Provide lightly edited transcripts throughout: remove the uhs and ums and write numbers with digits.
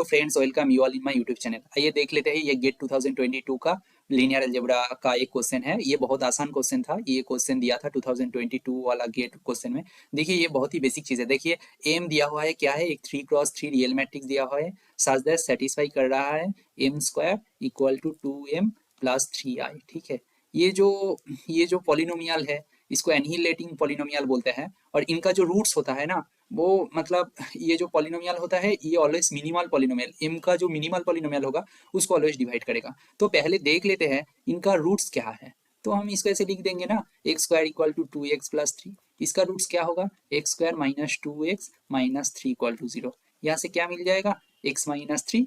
Friends, welcome you all in my YouTube channel. आइए देख लेते हैं ये गेट 2022 का लीनियर अलजेब्रा का एक क्वेश्चन है। ये बहुत आसान क्वेश्चन था। ये क्वेश्चन दिया था 2022 वाला गेट क्वेश्चन में। देखिए ये बहुत ही बेसिक चीज है। देखिए एम दिया हुआ है, क्या है, एक 3x3 रियल मैट्रिक्स दिया हुआ है, सच दैट सेटिस्फाई कर रहा है M square equal to 2m plus 3i। ठीक है, ये जो पॉलिनोमियल है इसको एनिहिलेटिंग पॉलिनोमियल बोलते हैं। और इनका जो रूट्स होता है ना, वो मतलब ये जो पॉलिनोमियल होता है ये ऑलवेज मिनिमल पॉलिनोमियल, m का जो मिनिमल पॉलिनोमियल होगा उसको ऑलवेज डिवाइड करेगा। तो पहले देख लेते हैं इनका रूट्स क्या है। तो हम इसको ऐसे लिख देंगे ना, X square equal to 2x plus 3। इसका रूट्स क्या होगा, X square minus 2x minus 3 equal to 0। यहाँ से क्या मिल जाएगा, x minus 3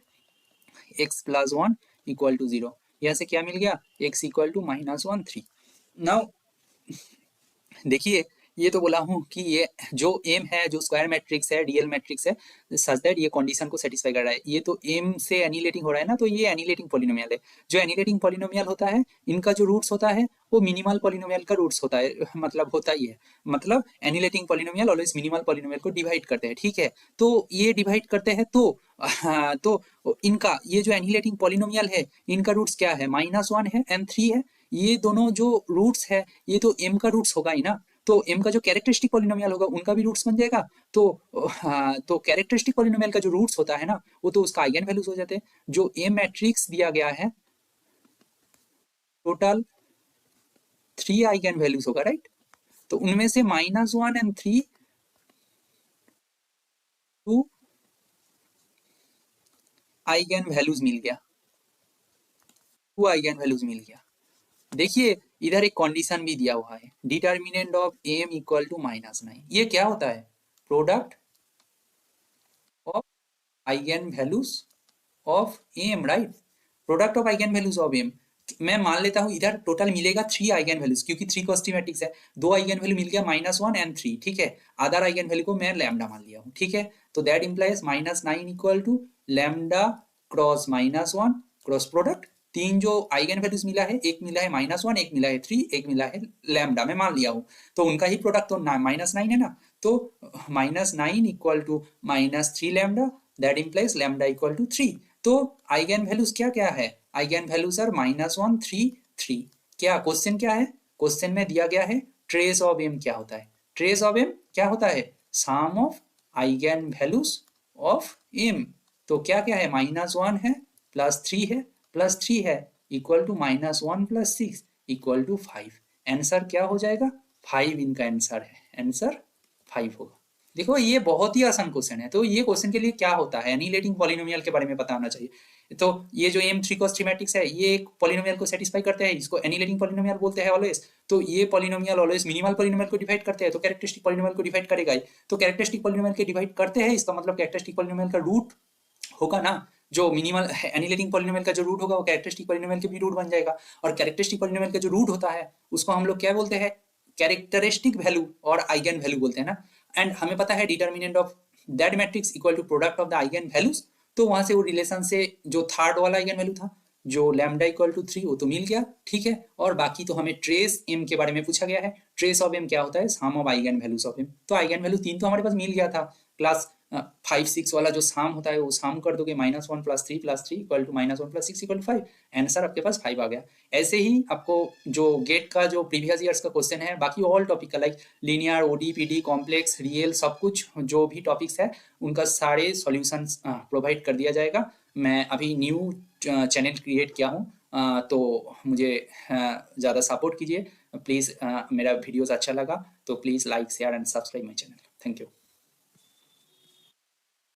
x plus 1 equal to 0। यहाँ से क्या मिल गया, x equal to minus 1 3। Now देखिए ये तो बोला हूँ कि ये जो एम है, जो स्क्वायर मैट्रिक्स है, रियल मैट्रिक्स है, सच दैट ये कंडीशन को सेटिस्फाई कर रहा है। ये तो एम से एनिलेटिंग हो रहा है ना, तो ये एनिलेटिंग पॉलिनोमियल है। जो एनिलेटिंग पॉलिनोमियल होता है इनका जो रूट्स होता है वो मिनिमल पॉलिनोमियल का रूट्स होता है, मतलब होता ही है। मतलब एनिलेटिंग पॉलिनोमियल ऑलवेज मिनिमल पॉलिनोमियल को डिवाइड करते हैं। ठीक है, तो ये डिवाइड करते हैं तो इनका ये जो एनिलेटिंग पॉलिनोमियल है इनका रूट्स क्या है, -1 है एंड 3 है। ये दोनों जो रूट्स है ये तो एम का रूट्स होगा ही ना, तो एम का जो कैरेक्टरिस्टिक पॉलिनोमियल होगा उनका भी रूट्स बन जाएगा। तो कैरेक्टरिस्टिक पॉलिनोमियल का जो रूट्स होता है ना वो तो उसका आइगन वैल्यूज हो जाते हैं। जो एम मैट्रिक्स दिया गया है टोटल 3 आइगन वैल्यूज होगा, राइट। तो उनमें से -1 एंड 3 2 आइगन वैल्यूज मिल गया, 2 आइगन वैल्यूज मिल गया। देखिए इधर एक कंडीशन भी दिया हुआ है, determinant of M equal to -9। ये क्या होता है, product of eigen values of M, right. Product of eigen values of M. मैं मान लेता हूं इधर टोटल मिलेगा 3 आइगन वैल्यूज, क्योंकि 3 कॉस्टी मैट्रिक्स है। 2 आइगन वैल्यू मिल गया -1 एंड 3। ठीक है, अदर आइगन वैल्यू को मैं लैम्डा मान लिया हूं। ठीक है, तो that implies -9 equal to lambda cross -1 cross product. तीन जो आइगन वैल्यूज मिला है, एक मिला है -1, एक मिला है 3, एक मिला है लैम्डा, मैं मान लिया हूं। तो उनका ही प्रोडक्ट तो -9 है ना, तो -9 equal to -3 lambda, that implies lambda equal to 3। तो आइगन वैल्यूज क्या क्या है, आइगन वैल्यूज आर -1 3 3। क्या क्वेश्चन क्या है, क्वेश्चन में दिया गया है ट्रेस ऑफ एम क्या होता है। ट्रेस ऑफ एम क्या होता है, sum of eigen values of M. तो क्या क्या है, -1 है प्लस 3 है प्लस 3 है equal to -1 plus 6 equal to 5। Answer क्या हो जाएगा, 5 इनका आंसर है, आंसर 5 होगा। देखो ये बहुत ही आसान क्वेश्चन है। तो ये क्वेश्चन के लिए क्या होता है, एनिलेटिंग पॉलिनोमियल के बारे में पता होना चाहिए। तो ये जो एम 3 मैट्रिक्स है ये एक पॉलिनोमियल को सेटिस्फाई करते हैं, इसको एनिलेटिंग पॉलिनोमियल बोलते हैं ऑलवेज। तो ये पॉलिनोमियल ऑलवेज मिनिमल पॉलिनोमियल को डिवाइड करते हैं, तो कैरेक्टरिस्टिक पॉलिनोमियल को डिवाइड करेगा ही। तो कैरेक्टरिस्टिक पॉलिनोमियल के डिवाइड करते हैं, इसका मतलब कैरेक्टरिस्टिक पॉलिनोमियल का रूट होगा ना, जो मिनिमल एनिलेटिंग पॉलिनोमियल का जो रूट होगा वो कैरेक्टरिस्टिक पॉलिनोमियल के भी रूट बन जाएगा। और कैरेक्टरिस्टिक पॉलिनोमियल का जो रूट होता है उसको हम लोग क्या बोलते हैं, कैरेक्टरिस्टिक वैल्यू और आइगन वैल्यू बोलते हैं ना। एंड हमें पता है determinant of that matrix equal to product of the eigenvalues. तो वहां से वो रिलेशन से जो थर्ड वाला आइगन वैल्यू था, जो लैम्डा इक्वल टू 3, वो तो मिल गया। ठीक है, और बाकी तो हमें ट्रेस एम के बारे में पूछा गया है। ट्रेस ऑफ एम क्या होता है, sum of eigen values of M. तो आइगन वैल्यू 3 तो हमारे पास मिल गया था। क्लास 5 6 वाला जो साम होता है वो साम कर दोगे, -1 plus 3 plus 3 equal to -1 plus 6 equal to 5। Answer आपके पास 5 आ गया। ऐसे ही आपको जो गेट का जो प्रीवियस ईयर्स का क्वेश्चन है, बाकी ऑल टॉपिक का like linear, OD, PD, complex, real, सब कुछ जो भी टॉपिक्स है उनका सारे सॉल्यूशन प्रोवाइड कर दिया जाएगा। मैं अभी न्यू चैनल क्रिएट किया हूँ, तो मुझे ज़्यादा सपोर्ट कीजिए प्लीज़। मेरा वीडियोस अच्छा लगा तो please like share and subscribe my channel. Thank you.